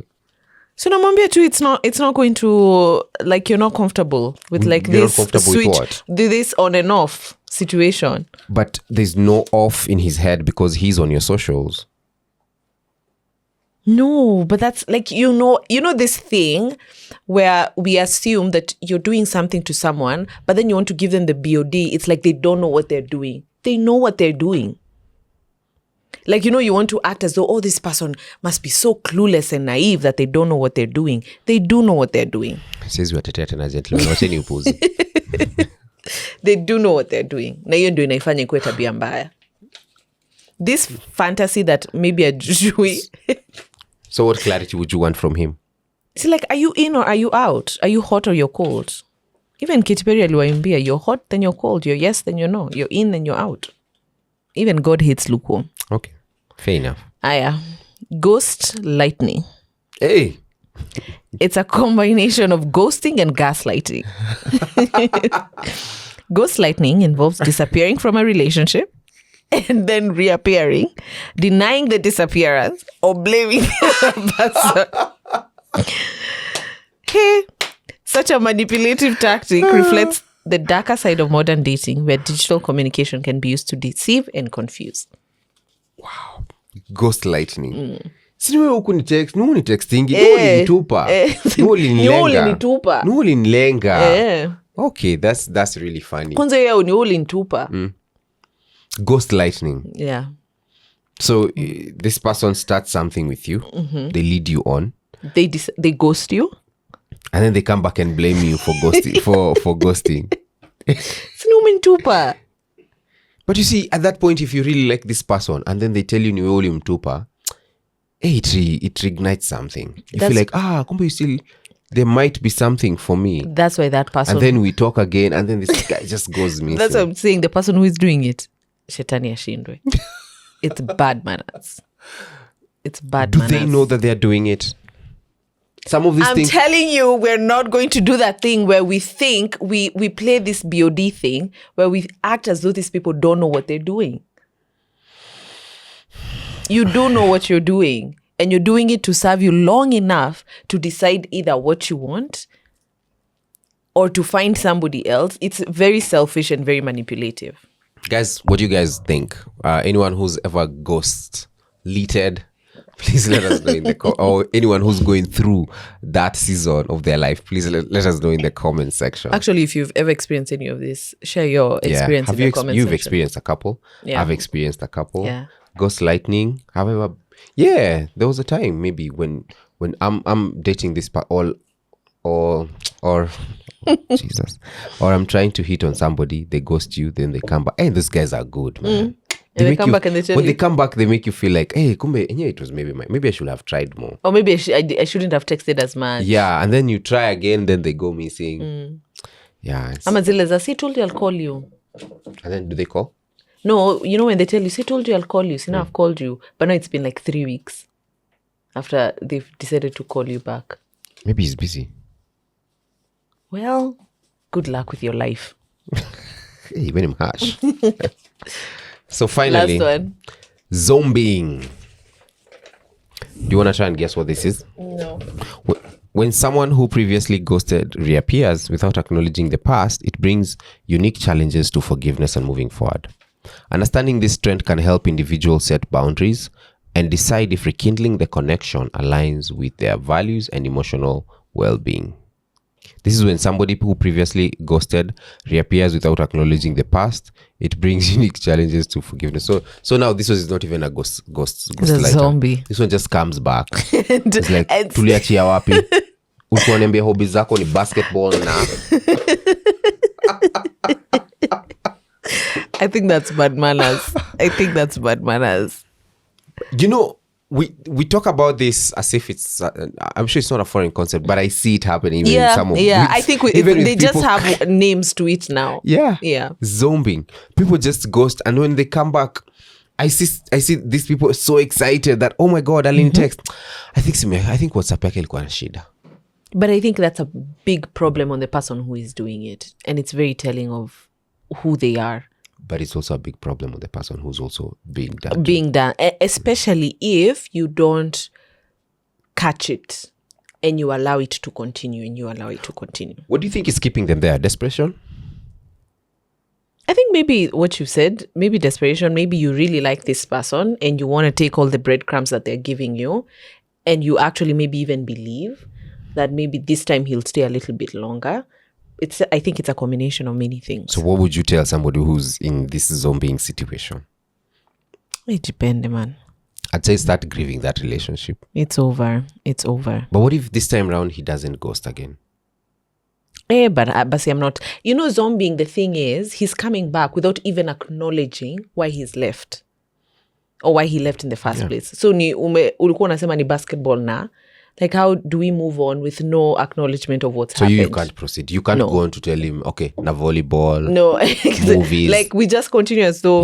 So namwambia too, it's not going to, like, you're not comfortable with like you're this not comfortable switch, with what? This on and off situation. But there's no off in his head because he's on your socials. No, but that's like, you know this thing where we assume that you're doing something to someone, but then you want to give them the BOD. It's like they don't know what they're doing. They know what they're doing. Like, you want to act as though, this person must be so clueless and naive that they don't know what they're doing. They do know what they're doing. Says we're tena gentlemen, not any opposing. They do know what they're doing. Na hiyo ndio inaifanya ikuwe tabia mbaya. This fantasy that maybe ajui. So what clarity would you want from him? See, like, are you in or are you out? Are you hot or you're cold? Even Katy Perry aliwaimbia, you're hot, then you're cold. You're yes, then you're no. You're in, then you're out. Even God hates lukewarm. Okay, fair enough. Ghostlighting. Hey. It's a combination of ghosting and gaslighting. Ghostlighting involves disappearing from a relationship and then reappearing, denying the disappearance, or blaming the other person. Hey, such a manipulative tactic reflects the darker side of modern dating, where digital communication can be used to deceive and confuse. Wow. Ghostlighting. Siniwe huku ni text, nuhu ni textingi, nuhu ulinitupa, nuhu ulinilenga, nuhu ulinilenga. Okay, that's really funny. Kwanza yeye ni ulinitupa. Ghostlighting. Yeah. So this person starts something with you, they lead you on. They ghost you. And then they come back and blame you for ghosting. for ghosting. Sinumentupa. But you see, at that point, if you really like this person, and then they tell you niwe ulimtupa, it ignites something. You feel like, kumbe you still, there might be something for me. That's why that person. And then we talk again, and then this guy just goes missing. That's what I'm saying. The person who is doing it, shetani ashindwe. It's bad manners. It's bad manners. Do they know that they're doing it? Some of these things. I'm telling you, we're not going to do that thing where we think we play this BOD thing where we act as though these people don't know what they're doing. You do know what you're doing, and you're doing it to serve you long enough to decide either what you want or to find somebody else. It's very selfish and very manipulative. Guys, what do you guys think? Anyone who's ever ghostlighted, please let us know in the or anyone who's going through that season of their life, please let us know in the comment section. Actually, if you've ever experienced any of this, share your experience in the comment section. You've experienced a couple. Yeah. I've experienced a couple. Yeah. Ghostlighting. However, yeah, there was a time maybe when I'm dating this or Jesus, or I'm trying to hit on somebody, they ghost you, then they come back. Hey, those guys are good, man. They come back and they tell when you. they come back, they make you feel like, hey, kumbe, it was maybe I should have tried more. Or maybe I shouldn't have texted as much. Yeah, and then you try again, then they go missing. Yeah. Amazileza, see, told you I'll call you. And then do they call? No, you know when they tell you, see, told you I'll call you. See, now I've called you. But now it's been like 3 weeks after they've decided to call you back. Maybe he's busy. Well, good luck with your life. Hey, you made him harsh. So finally, last one. Zombieing. Do you want to try and guess what this is? No. When someone who previously ghosted reappears without acknowledging the past, it brings unique challenges to forgiveness and moving forward. Understanding this trend can help individuals set boundaries and decide if rekindling the connection aligns with their values and emotional well-being. This is when somebody who previously ghosted reappears without acknowledging the past. It brings unique challenges to forgiveness. So now this was not even a ghost It's a zombie. This one just comes back. It's like, tuliachia wapi? Ulikuwa niambia hobby zako ni basketball na. I think that's bad manners. You know, we talk about this as if it's I'm sure it's not a foreign concept, but I see it happening in some of I think they just have names to it now. Yeah Zombing. People just ghost, and when they come back, I see these people so excited that, oh my god, I'll text. I think WhatsApp yake ilikuwa na shida. But I think that's a big problem on the person who is doing it, and it's very telling of who they are. But it's also a big problem with the person who's also being done, especially if you don't catch it and you allow it to continue What do you think is keeping them there? Desperation? I think maybe what you said, maybe desperation, maybe you really like this person and you want to take all the breadcrumbs that they're giving you, and you actually maybe even believe that maybe this time he'll stay a little bit longer. I think it's a combination of many things. So what would you tell somebody who's in this zombieing situation? It depends, man. I'd say start grieving that relationship. It's over. But what if this time around he doesn't ghost again? But see, I'm not. You know, zombieing, the thing is, he's coming back without even acknowledging why he's left. or why he left in the first place. So ulikuwa unasema ni basketball na. Like, how do we move on with no acknowledgement of what's happened? So you can't proceed. You can't go on to tell him, okay, na volleyball, movies. Like, we just continue as though,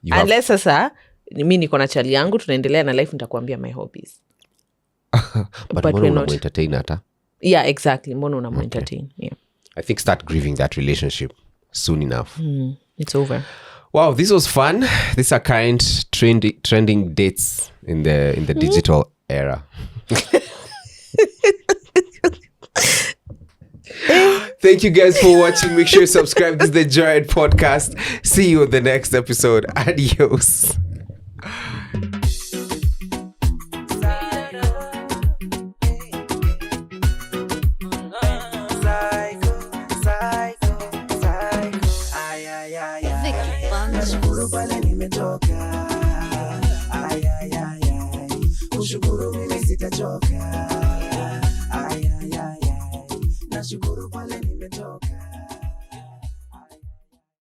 unless have... sasa, mi niko na chali yangu, tunaendelea na life, nitakuambia my hobbies. but we're not. Entertain ata? Yeah, exactly. Mbona unamu entertain. Yeah. I think start grieving that relationship soon enough. It's over. Wow, this was fun. These are current trending dates in the digital era. Thank you guys for watching. Make sure you subscribe. This is the Jared Podcast. See you in the next episode. Adios. Kushukuru mimi sitachoka. Nashukuru pale nimetoka.